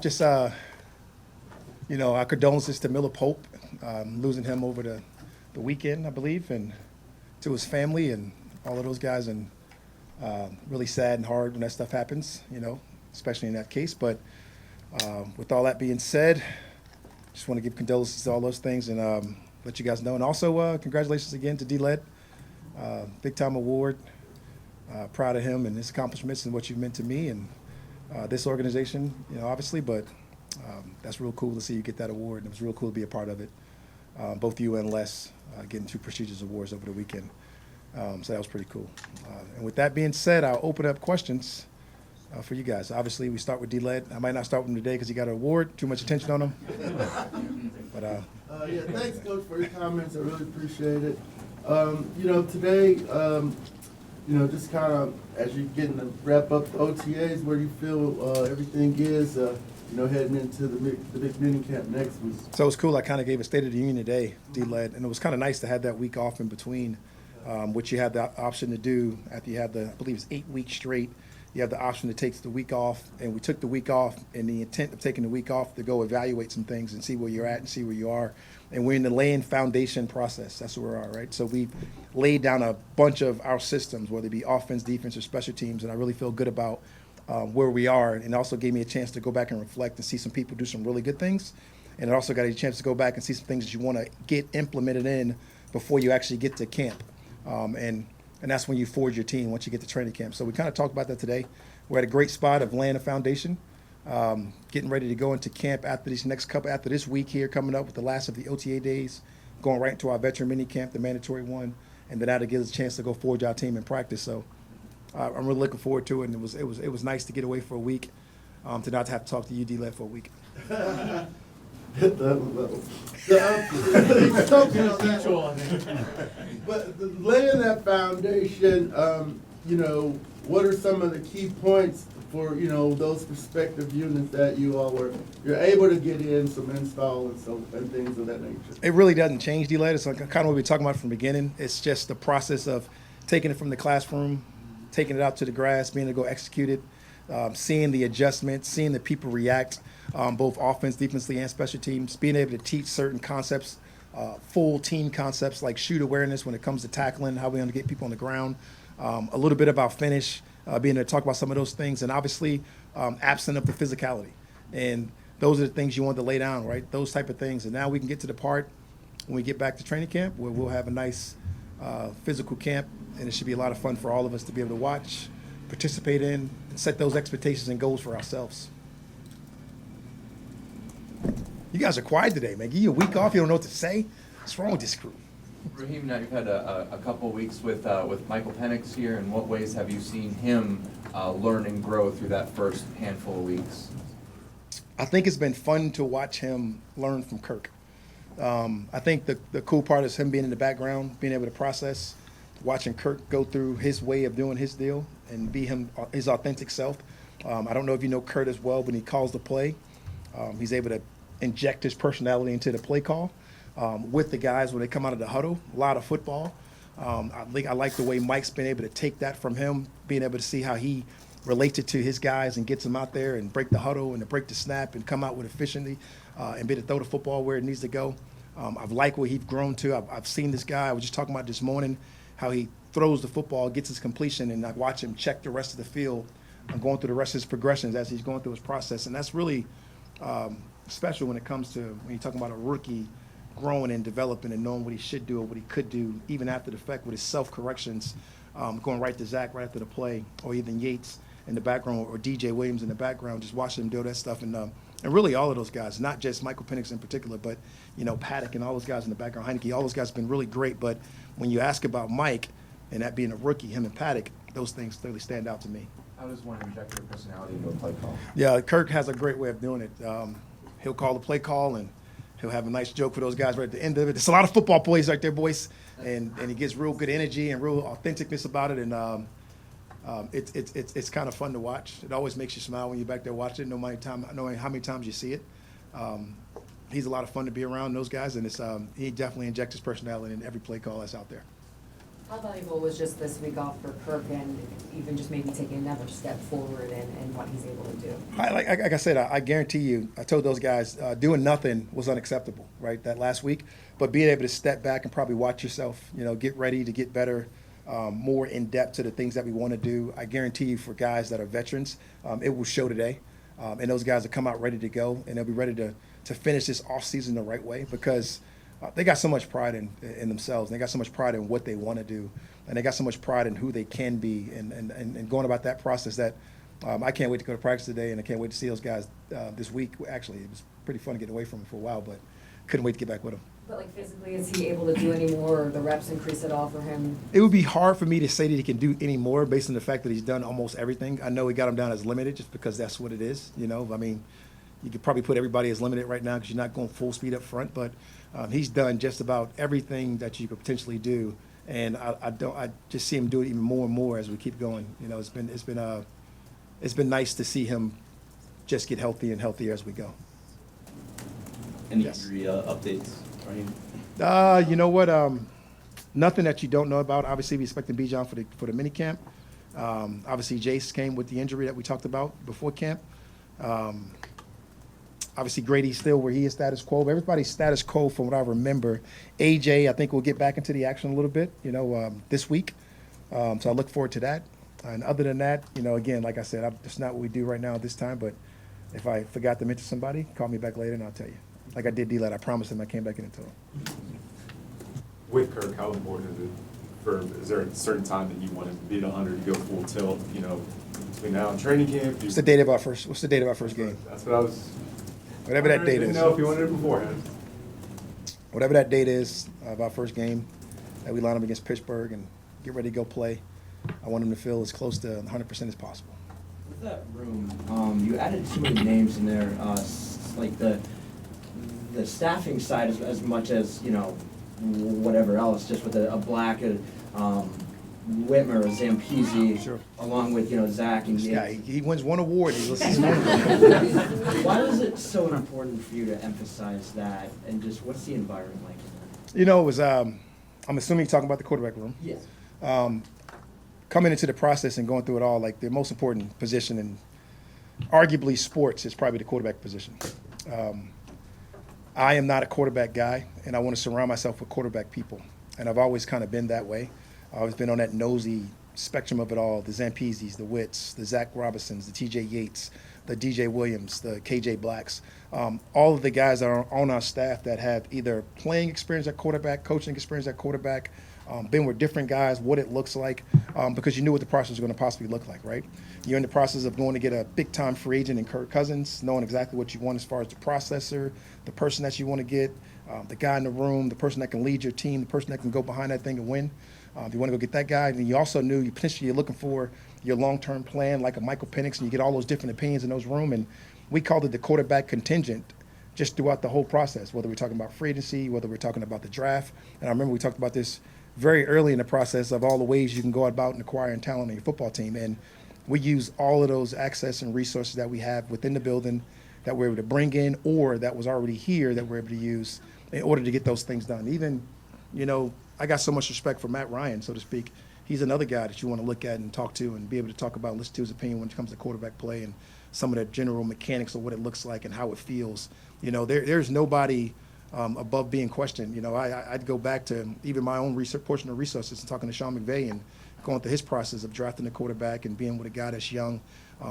just our condolences to Miller Pope, losing him over the weekend, I believe, and to his family and all of those guys, and really sad and hard when that stuff happens, especially in that case. But with all that being said, just want to give condolences to all those things and let you guys know. And also, congratulations again to D-Led. Big time award. Proud of him and his accomplishments and what you've meant to me and this organization, obviously. But that's real cool to see you get that award. And it was real cool to be a part of it. Both you and Les getting 2 prestigious awards over the weekend. So that was pretty cool. And with that being said, I'll open up questions for you guys. Obviously, we start with D-Led. I might not start with him today because he got an award. Too much attention on him. But yeah, thanks, Coach, for your comments. I really appreciate it. Today, just kind of as you're getting to wrap up the OTAs, where do you feel everything is, heading into the big minicamp next week? So it was cool. I kind of gave a State of the Union today, D-Led, and it was kind of nice to have that week off in between, which you had the option to do after you had I believe it's 8 weeks straight. You have the option to take the week off, and we took the week off, and the intent of taking the week off to go evaluate some things and see where you're at and see where you are. And we're in the laying foundation process. That's where we are, right? So we've laid down a bunch of our systems, whether it be offense, defense, or special teams, and I really feel good about where we are. And it also gave me a chance to go back and reflect and see some people do some really good things. And it also got a chance to go back and see some things that you want to get implemented in before you actually get to camp. And that's when you forge your team once you get to training camp. So we kind of talked about that today. We're at a great spot of laying a foundation, getting ready to go into camp after this week here coming up with the last of the OTA days, going right into our veteran mini camp, the mandatory one, and then that'll give us a chance to go forge our team in practice. So I'm really looking forward to it, and it was nice to get away for a week, to not have to talk to you, D-Led, for a week. Hit that level. But laying that foundation, what are some of the key points for those prospective units that you're able to get in some install and things of that nature? It really doesn't change, D-Led. It's like kind of what we were talking about from the beginning. It's just the process of taking it from the classroom, taking it out to the grass, being able to go execute it, seeing the adjustments, seeing the people react, both offense, defensively, and special teams, being able to teach certain concepts, full team concepts like shoot awareness when it comes to tackling, how we want to get people on the ground, a little bit about finish, being able to talk about some of those things, and obviously absent of the physicality. And those are the things you want to lay down, right? Those type of things. And now we can get to the part when we get back to training camp where we'll have a nice physical camp, and it should be a lot of fun for all of us to be able to watch, participate in, and set those expectations and goals for ourselves. You guys are quiet today, man. Give you a week off. You don't know what to say. What's wrong with this crew? Raheem, now you've had a couple of weeks with Michael Penix here. In what ways have you seen him learn and grow through that first handful of weeks? I think it's been fun to watch him learn from Kirk. I think the cool part is him being in the background, being able to process, watching Kirk go through his way of doing his deal and be his authentic self. I don't know if you know Kurt as well, when he calls the play, he's able to inject his personality into the play call with the guys when they come out of the huddle. A lot of football. I like the way Mike's been able to take that from him, being able to see how he relates it to his guys and gets them out there and break the huddle and to break the snap and come out with efficiency and be able to throw the football where it needs to go. I've liked what he's grown to. I've seen this guy. I was just talking about this morning how he throws the football, gets his completion, and I watch him check the rest of the field and going through the rest of his progressions as he's going through his process. And that's really special when it comes to when you're talking about a rookie growing and developing and knowing what he should do or what he could do, even after the fact with his self-corrections, going right to Zach right after the play, or even Yates in the background, or DJ Williams in the background, just watching him do that stuff. And really all of those guys, not just Michael Penix in particular, but, Paddock and all those guys in the background, Heineke, all those guys have been really great. But when you ask about Mike and that being a rookie, him and Paddock, those things clearly stand out to me. How does one inject their personality into a play call? Yeah, Kirk has a great way of doing it. He'll call the play call, and he'll have a nice joke for those guys right at the end of it. There's a lot of football plays right there, boys, and he gets real good energy and real authenticness about it, and it's kind of fun to watch. It always makes you smile when you're back there watching, no matter knowing how many times you see it. He's a lot of fun to be around, those guys, and he definitely injects his personality in every play call that's out there. How valuable was just this week off for Kirk and even just maybe taking another step forward in what he's able to do? Like I said, I guarantee you, I told those guys, doing nothing was unacceptable, right, that last week. But being able to step back and probably watch yourself, get ready to get better, more in depth to the things that we want to do. I guarantee you, for guys that are veterans, it will show today. And those guys will come out ready to go, and they'll be ready to finish this offseason the right way, because they got so much pride in themselves. And they got so much pride in what they want to do. And they got so much pride in who they can be and going about that process that I can't wait to go to practice today, and I can't wait to see those guys this week. Actually, it was pretty fun getting away from them for a while, but couldn't wait to get back with them. But like physically, is he able to do any more, or the reps increase at all for him? It would be hard for me to say that he can do any more based on the fact that he's done almost everything. I know he got him down as limited just because that's what it is. I mean, you could probably put everybody as limited right now because you're not going full speed up front, but he's done just about everything that you could potentially do. And I just see him do it even more and more as we keep going. It's been nice to see him just get healthy and healthier as we go. Any Yes. injury updates, Raheem? You know what? Nothing that you don't know about. Obviously, we expecting Bijan for the minicamp. Obviously, Jace came with the injury that we talked about before camp. Obviously, Grady's still where he is status quo. But everybody's status quo from what I remember. AJ, I think, will get back into the action a little bit, this week. So I look forward to that. And other than that, again, like I said, it's not what we do right now at this time. But if I forgot to mention somebody, call me back later and I'll tell you. Like I did D-Led, I promised him I came back in and told him. With Kirk, how important is there a certain time that you want to be the 100 to go full tilt, between now and training camp? What's the date of our first game? That's what I was. Whatever that date Didn't is. know if you wanted it beforehand. Whatever that date is of our first game that we line up against Pittsburgh and get ready to go play, I want them to feel as close to 100% as possible. With that room, you added too many names in there, like the staffing side as much as, whatever else, just with a Black, Whitmer, a Zampese, Sure. along with, Zach and Yeah, he wins one award. He's listening. Why is it so important for you to emphasize that, and just what's the environment like in It was, I'm assuming you're talking about the quarterback room. there? Yes. Coming into the process and going through it all, like the most important position in arguably sports is probably the quarterback position. I am not a quarterback guy, and I want to surround myself with quarterback people. And I've always kind of been that way. I've always been on that nosy spectrum of it all, the Zampeses, the Witts, the Zach Robinsons, the TJ Yates, the DJ Williams, the KJ Blacks, all of the guys that are on our staff that have either playing experience at quarterback, coaching experience at quarterback, been with different guys, what it looks like, because you knew what the process was going to possibly look like, right? You're in the process of going to get a big-time free agent in Kirk Cousins, knowing exactly what you want as far as the processor, the person that you want to get, the guy in the room, the person that can lead your team, the person that can go behind that thing and win. If you want to go get that guy, then you also knew you're looking for your long-term plan, like a Michael Penix, and you get all those different opinions in those rooms. And we called it the quarterback contingent just throughout the whole process, whether we're talking about free agency, whether we're talking about the draft. And I remember we talked about this very early in the process of all the ways you can go about and acquiring talent on your football team. And we use all of those access and resources that we have within the building that we're able to bring in or that was already here that we're able to use in order to get those things done. Even, I got so much respect for Matt Ryan, so to speak. He's another guy that you want to look at and talk to and be able to talk about, listen to his opinion when it comes to quarterback play and some of the general mechanics of what it looks like and how it feels. There's nobody above being questioned. I'd go back to even my own portion of resources and talking to Sean McVay and going through his process of drafting a quarterback and being with a guy that's young,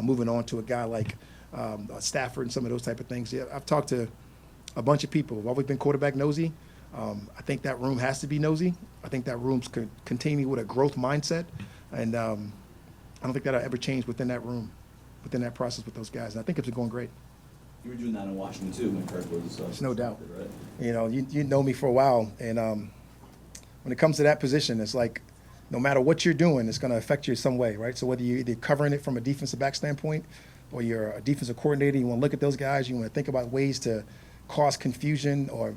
moving on to a guy like Stafford and some of those type of things. Yeah, I've talked to a bunch of people who've always been quarterback nosy. I think that room has to be nosy. I think that room's continue with a growth mindset, and I don't think that'll ever change within that room, within that process with those guys. And I think it's going great. You were doing that in Washington too when Kirk was. There's no doubt. Right? You know me for a while, and when it comes to that position, it's like no matter what you're doing, it's going to affect you in some way, right? So whether you're either covering it from a defensive back standpoint, or you're a defensive coordinator, you want to look at those guys, you want to think about ways to cause confusion or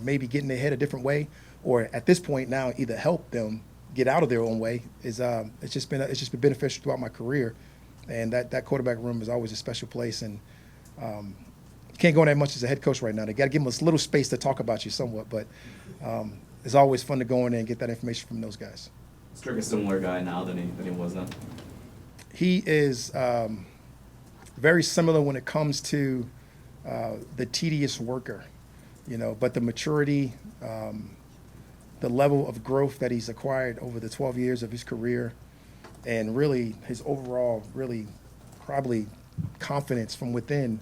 maybe get in their head a different way, or at this point now either help them get out of their own way. It's just been beneficial throughout my career, and that quarterback room is always a special place. And you can't go in that much as a head coach right now. They got to give them a little space to talk about you somewhat, but it's always fun to go in there and get that information from those guys. Is Kirk a similar guy now than he was then? He is very similar when it comes to the tedious worker, but the maturity, the level of growth that he's acquired over the 12 years of his career, and really his overall, really probably confidence from within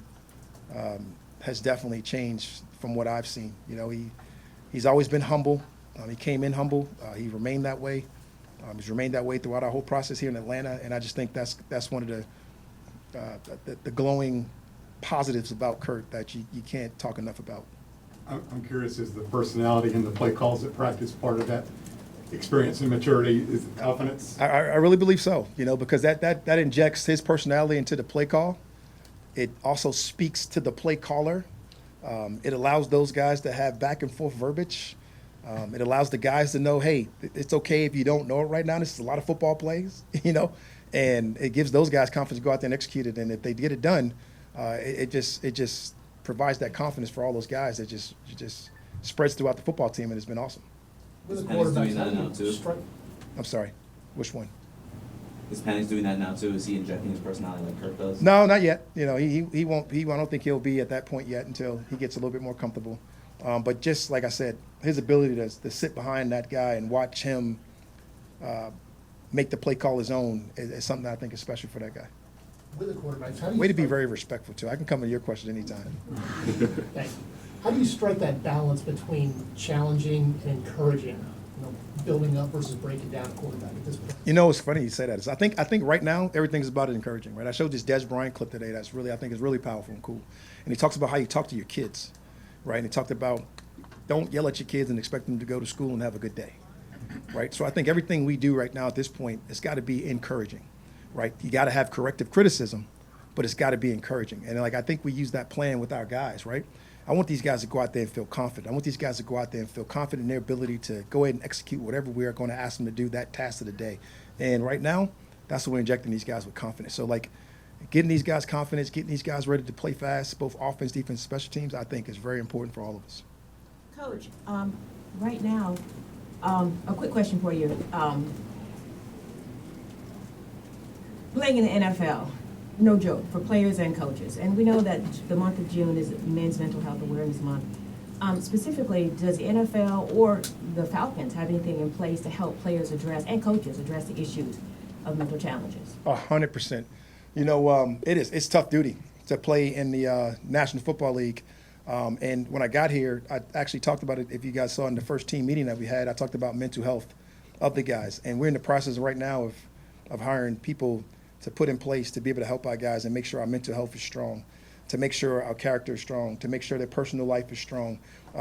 has definitely changed from what I've seen. He's always been humble. He came in humble. He remained that way. He's remained that way throughout our whole process here in Atlanta, and I just think that's one of the glowing positives about Kurt that you can't talk enough about. I'm curious, is the personality and the play calls at practice part of that experience and maturity? Is it confidence? I really believe so, because that injects his personality into the play call. It also speaks to the play caller. It allows those guys to have back and forth verbiage. It allows the guys to know, hey, it's okay if you don't know it right now. This is a lot of football plays, and it gives those guys confidence to go out there and execute it. And if they get it done, it just provides that confidence for all those guys. It just spreads throughout the football team, and it's been awesome. Is Penny's doing that now too? I'm sorry, which one? Is Penny's doing that now too? Is he injecting his personality like Kirk does? No, not yet. He won't. I don't think he'll be at that point yet until he gets a little bit more comfortable. But just like I said, his ability to sit behind that guy and watch him make the play call his own is something that I think is special for that guy. With the quarterbacks, how do you Way to be strike- very respectful too. I can come to your question anytime. Thanks. How do you strike that balance between challenging and encouraging, building up versus breaking down a quarterback at this point? It's funny you say that. I think right now everything's about it encouraging, right? I showed this Des Bryant clip today that's I think is really powerful and cool. And he talks about how you talk to your kids, right? And he talked about don't yell at your kids and expect them to go to school and have a good day, right? So I think everything we do right now at this point, it's got to be encouraging, right? You got to have corrective criticism, but it's got to be encouraging. And I think we use that plan with our guys, right? I want these guys to go out there and feel confident. I want these guys to go out there and feel confident in their ability to go ahead and execute whatever we are going to ask them to do, that task of the day. And right now, that's what we're injecting these guys with confidence. So, getting these guys confidence, getting these guys ready to play fast, both offense, defense, special teams, I think is very important for all of us. Coach, right now, a quick question for you. Playing in the NFL, no joke, for players and coaches. And we know that the month of June is Men's Mental Health Awareness Month. Specifically, does the NFL or the Falcons have anything in place to help players address, and coaches address the issues of mental challenges? 100%. It's tough duty to play in the National Football League. And when I got here, I actually talked about it. If you guys saw in the first team meeting that we had, I talked about mental health of the guys. And we're in the process right now of hiring people to put in place to be able to help our guys and make sure our mental health is strong, to make sure our character is strong, to make sure their personal life is strong.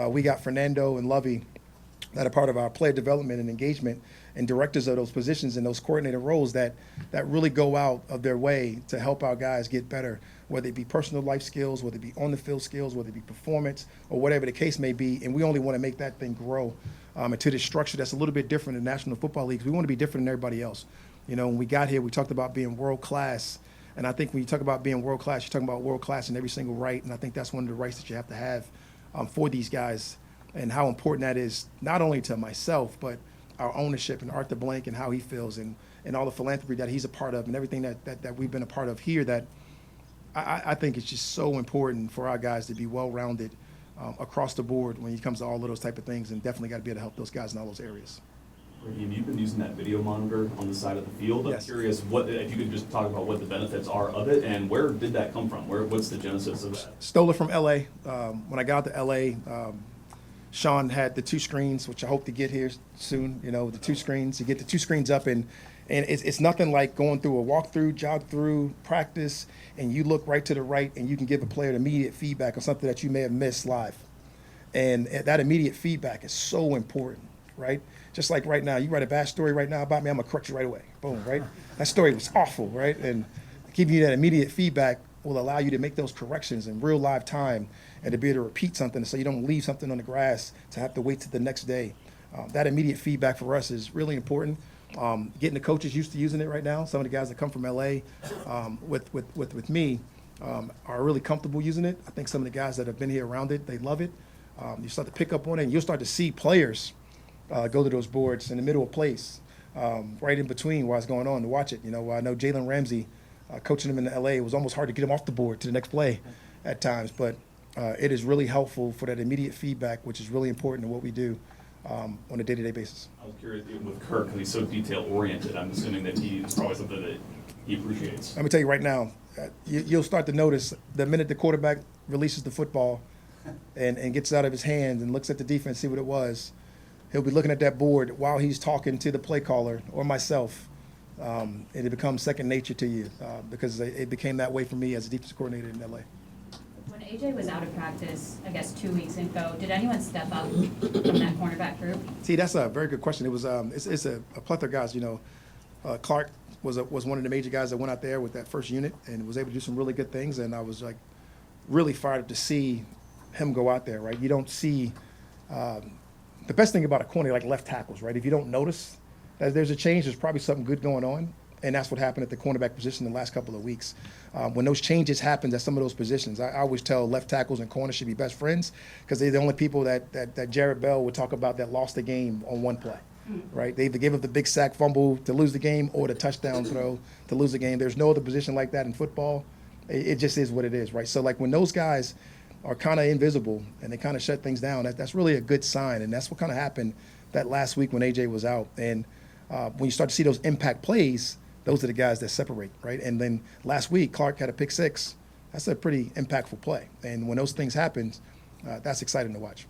We got Fernando and Lovey that are part of our player development and engagement and directors of those positions and those coordinator roles that really go out of their way to help our guys get better, whether it be personal life skills, whether it be on the field skills, whether it be performance, or whatever the case may be. And we only want to make that thing grow into this structure that's a little bit different in National Football Leagues. We want to be different than everybody else. When we got here, we talked about being world-class. And I think when you talk about being world-class, you're talking about world-class in every single right. And I think that's one of the rights that you have to have for these guys, and how important that is, not only to myself, but our ownership and Arthur Blank and how he feels and all the philanthropy that he's a part of and everything that we've been a part of here, that I think it's just so important for our guys to be well-rounded across the board when it comes to all of those type of things, and definitely got to be able to help those guys in all those areas. Raheem, you've been using that video monitor on the side of the field. I'm Yes. curious if you could just talk about what the benefits are of it, and where did that come from? What's the genesis of that? Stole it from LA. When I got out to LA, Sean had the two screens, which I hope to get here soon. The two screens. You get the two screens up, and it's nothing like going through a walkthrough, jog through, practice, and you look right to the right, and you can give a player immediate feedback on something that you may have missed live. And that immediate feedback is so important, right? Just like right now, you write a bad story right now about me, I'm gonna correct you right away. Boom, right? That story was awful, right? And giving you that immediate feedback will allow you to make those corrections in real live time and to be able to repeat something so you don't leave something on the grass to have to wait till the next day. That immediate feedback for us is really important. Getting the coaches used to using it right now. Some of the guys that come from LA with me are really comfortable using it. I think some of the guys that have been here around it, they love it. You start to pick up on it, and you'll start to see players go to those boards in the middle of plays right in between while it's going on to watch it. You know, I know Jalen Ramsey, coaching him in LA, it was almost hard to get him off the board to the next play at times, but it is really helpful for that immediate feedback, which is really important in what we do on a day-to-day basis. I was curious, even with Kirk, because he's so detail-oriented, I'm assuming that he's probably something that he appreciates. Let me tell you right now, you'll start to notice the minute the quarterback releases the football and gets it out of his hands and looks at the defense, see what it was, he'll be looking at that board while he's talking to the play caller or myself. And it becomes second nature to you because it became that way for me as a defensive coordinator in LA. When AJ was out of practice, I guess 2 weeks ago, did anyone step up from that cornerback group? See, that's a very good question. It was it's a plethora of guys. You know, Clark was one of the major guys that went out there with that first unit and was able to do some really good things. And I was like really fired up to see him go out there. Right, you don't see the best thing about a corner like left tackles. Right, if you don't notice that there's a change, there's probably something good going on. And that's what happened at the cornerback position in the last couple of weeks. When those changes happened at some of those positions, I always tell left tackles and corners should be best friends because they're the only people that Jared Bell would talk about that lost the game on one play, right? They either gave up the big sack fumble to lose the game or the touchdown throw to lose the game. There's no other position like that in football. It just is what it is, right? So like when those guys are kind of invisible and they kind of shut things down, that's really a good sign. And that's what kind of happened that last week when AJ was out. And when you start to see those impact plays, those are the guys that separate, right? And then last week, Clark had a pick six. That's a pretty impactful play. And when those things happen, that's exciting to watch.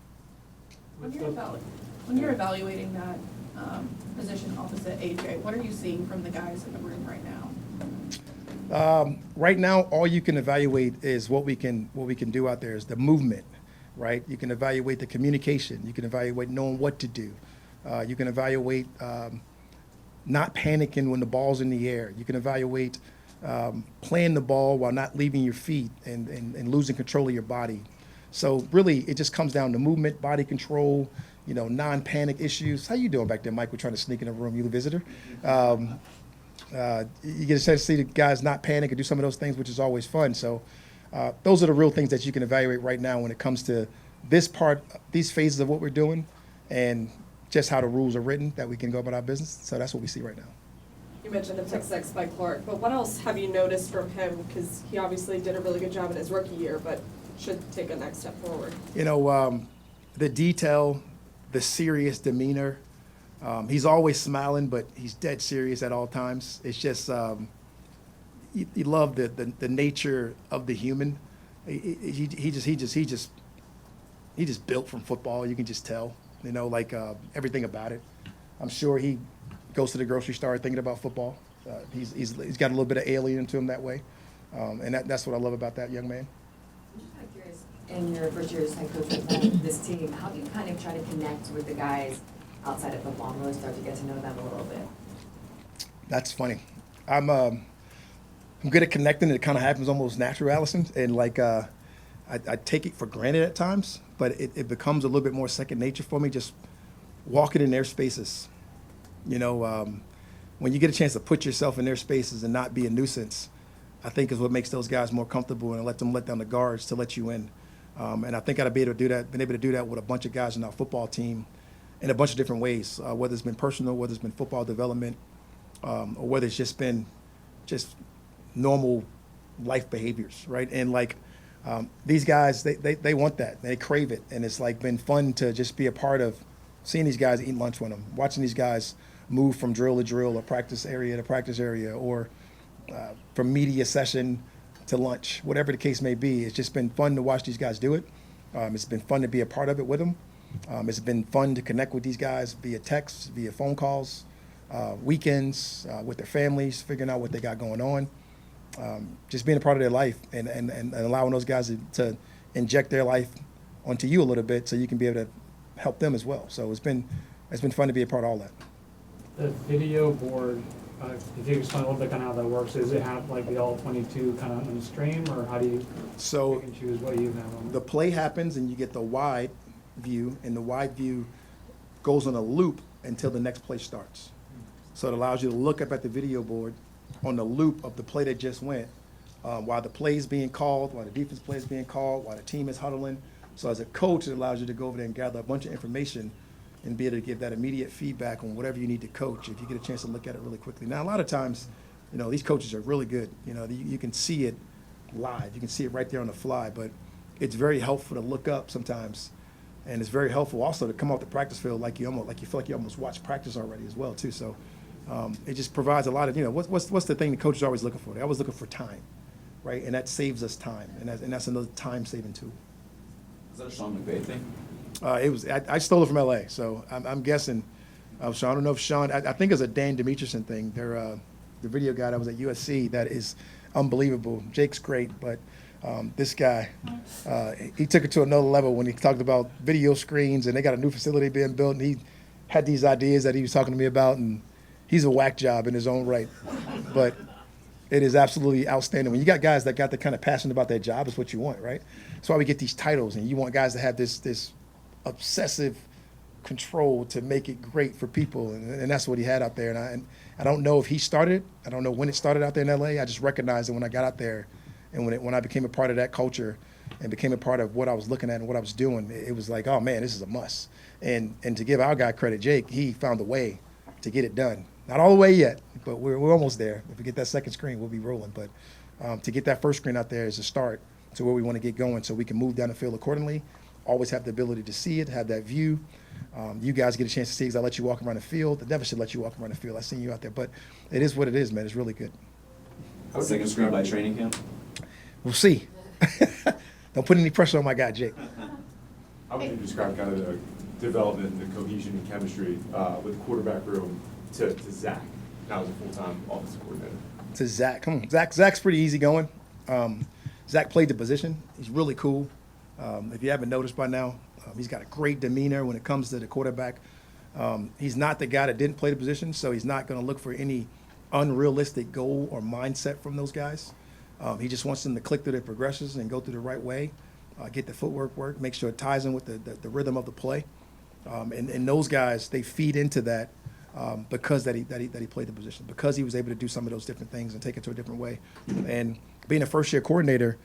When you're evaluating that position opposite AJ, what are you seeing from the guys in the room right now? Right now, all you can evaluate is what we can do out there is the movement, right? You can evaluate the communication. You can evaluate knowing what to do. You can evaluate not panicking when the ball's in the air. You can evaluate playing the ball while not leaving your feet and losing control of your body. So really, it just comes down to movement, body control, you know, non-panic issues. How you doing back there, Mike? We're trying to sneak in a room. You the visitor. You get a chance to see the guys not panic and do some of those things, which is always fun. So those are the real things that you can evaluate right now when it comes to this part, these phases of what we're doing, and just how the rules are written that we can go about our business. So that's what we see right now. You mentioned the pick six by Clark, but what else have you noticed from him? Because he obviously did a really good job in his rookie year, but should take a next step forward. You know, the detail, the serious demeanor. He's always smiling, but he's dead serious at all times. It's just you love the nature of the human. He just built from football. You can just tell. You know, like everything about it. I'm sure he goes to the grocery store thinking about football. He's got a little bit of alien to him that way, and that's what I love about that young man. I'm just kind of curious, in your first year as head coach with this team, how do you kind of try to connect with the guys outside of football and really start to get to know them a little bit? That's funny. I'm good at connecting. It kind of happens almost natural, Allison, and like I take it for granted at times, but it becomes a little bit more second nature for me, just walking in their spaces. You know, when you get a chance to put yourself in their spaces and not be a nuisance, I think is what makes those guys more comfortable and let them let down the guards to let you in. And I think I'd been able to do that with a bunch of guys in our football team in a bunch of different ways, whether it's been personal, whether it's been football development, or whether it's just been just normal life behaviors, right? And like, these guys, they want that. They crave it. And it's like been fun to just be a part of seeing these guys eat lunch with them, watching these guys move from drill to drill or practice area to practice area or from media session to lunch, whatever the case may be. It's just been fun to watch these guys do it. It's been fun to be a part of it with them. It's been fun to connect with these guys via text, via phone calls, weekends, with their families, figuring out what they got going on. Just being a part of their life and allowing those guys to inject their life onto you a little bit so you can be able to help them as well. So it's been fun to be a part of all that. The video board, if you explain a little bit kind of how that works, does it have like the all 22 kind of on the stream, or how do you pick and choose what you have on? The play happens and you get the wide view, and the wide view goes on a loop until the next play starts. So it allows you to look up at the video board on the loop of the play that just went, while the play is being called, while the defense play is being called, while the team is huddling. So as a coach, it allows you to go over there and gather a bunch of information and be able to give that immediate feedback on whatever you need to coach if you get a chance to look at it really quickly. Now, a lot of times, these coaches are really good. You can see it live. You can see it right there on the fly, but it's very helpful to look up sometimes, and it's very helpful also to come off the practice field like you feel like you almost watched practice already as well too. So it just provides a lot of what's the thing the coach is always looking for? They're always looking for time, right? And that saves us time, and that's another time saving tool. Is that a Sean McVay thing? I stole it from LA, so I'm guessing. Sean, I don't know if Sean. I think it's a Dan Demetrison thing. They're the video guy that was at USC. That is unbelievable. Jake's great, but this guy, he took it to another level when he talked about video screens, and they got a new facility being built, and he had these ideas that he was talking to me about, and he's a whack job in his own right. But it is absolutely outstanding. When you got guys that got the kind of passion about their job, is what you want, right? That's why we get these titles, and you want guys to have this obsessive control to make it great for people, and that's what he had out there. And I don't know if he started it. I don't know when it started out there in LA. I just recognized it when I got out there, and when I became a part of that culture and became a part of what I was looking at and what I was doing, it was like, oh man, this is a must. And to give our guy credit, Jake, he found a way to get it done. Not all the way yet, but we're almost there. If we get that second screen, we'll be rolling. But to get that first screen out there is a start to where we want to get going, so we can move down the field accordingly. Always have the ability to see it, have that view. You guys get a chance to see because I let you walk around the field. I never should let you walk around the field. I've seen you out there. But it is what it is, man. It's really good. Second screen by training camp? We'll see. Don't put any pressure on my guy, Jake. How would you describe kind of the development, the cohesion and chemistry with the quarterback room to Zach, now as a full-time offensive coordinator? To Zach. Come on. Zach's pretty easygoing. Zach played the position. He's really cool. If you haven't noticed by now, he's got a great demeanor when it comes to the quarterback. He's not the guy that didn't play the position, so he's not going to look for any unrealistic goal or mindset from those guys. He just wants them to click through their progressions and go through the right way, get the footwork work, make sure it ties in with the rhythm of the play. And those guys, they feed into that because that he played the position, because he was able to do some of those different things and take it to a different way. And being a first-year coordinator,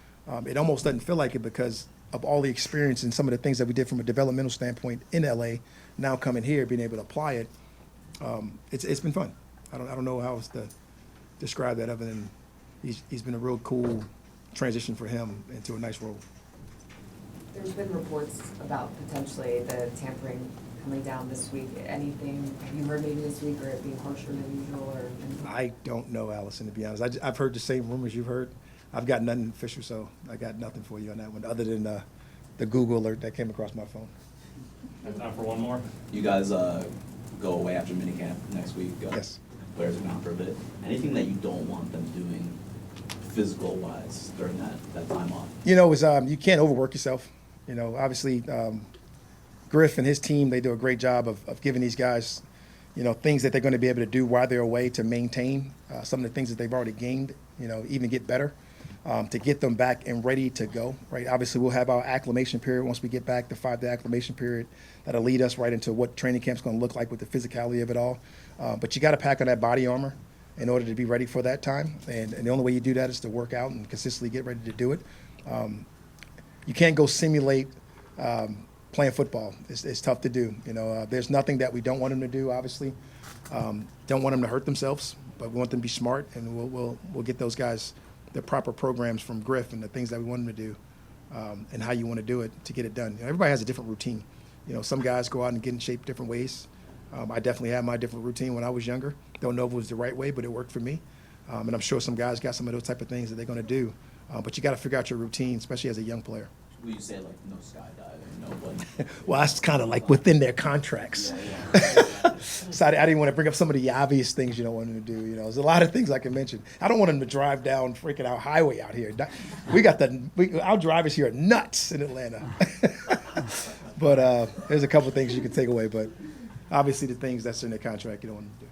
it almost doesn't feel like it because of all the experience and some of the things that we did from a developmental standpoint in LA. Now coming here, being able to apply it, it's been fun. I don't know how else to describe that other than he's been a real cool transition for him into a nice role. There's been reports about potentially the tampering coming down this week. Anything, have you heard maybe this week, or it being harsher than usual, or anything? I don't know, Allison, to be honest. I've heard the same rumors you've heard. I've got nothing official, so I got nothing for you on that one, other than the Google alert that came across my phone. And time for one more? You guys go away after minicamp next week. Yes. Players are gone for a bit. Anything that you don't want them doing physical-wise during that time off? You can't overwork yourself. Obviously, Griff and his team, they do a great job of giving these guys, things that they're going to be able to do while they're away to maintain some of the things that they've already gained, even get better, to get them back and ready to go, right? Obviously, we'll have our acclimation period once we get back, the 5-day acclimation period. That'll lead us right into what training camp's going to look like with the physicality of it all. But you got to pack on that body armor in order to be ready for that time. And the only way you do that is to work out and consistently get ready to do it. You can't go simulate playing football. It's tough to do. There's nothing that we don't want them to do, obviously. Don't want them to hurt themselves, but we want them to be smart, and we'll get those guys the proper programs from Griff and the things that we want them to do, and how you want to do it to get it done. Everybody has a different routine. Some guys go out and get in shape different ways. I definitely had my different routine when I was younger. Don't know if it was the right way, but it worked for me. And I'm sure some guys got some of those type of things that they're going to do. But you got to figure out your routine, especially as a young player. Will you say no skydiving, no what? Well, that's kind of like within their contracts. So I didn't want to bring up some of the obvious things you don't want them to do. There's a lot of things I can mention. I don't want them to drive down freaking our highway out here. Our drivers here are nuts in Atlanta. But there's a couple things you can take away. But obviously the things that's in their contract you don't want to do.